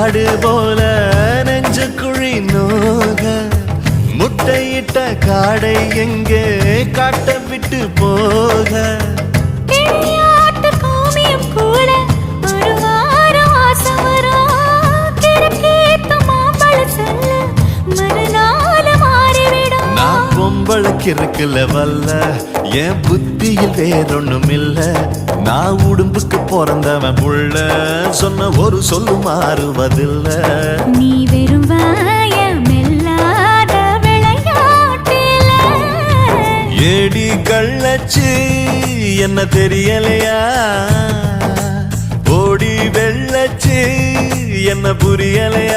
காடு போல நெஞ்சு குழி நோக முட்டையிட்ட காடை எங்கே காட்ட விட்டு போக பொம்பளக்கிருக்குல வல்ல என் புத்தியில் வேறொன்னும் இல்ல நான் உடும்புக்கு பிறந்தவன் புள்ள சொன்ன ஒரு சொல்லு மாறுவதில்ல நீ வெறும் வாயமில்லாத விளையாட்டில ஏடி கள்ளச்சு என்ன தெரியலையா ஓடி வெள்ளச்சு என்ன புரியலையா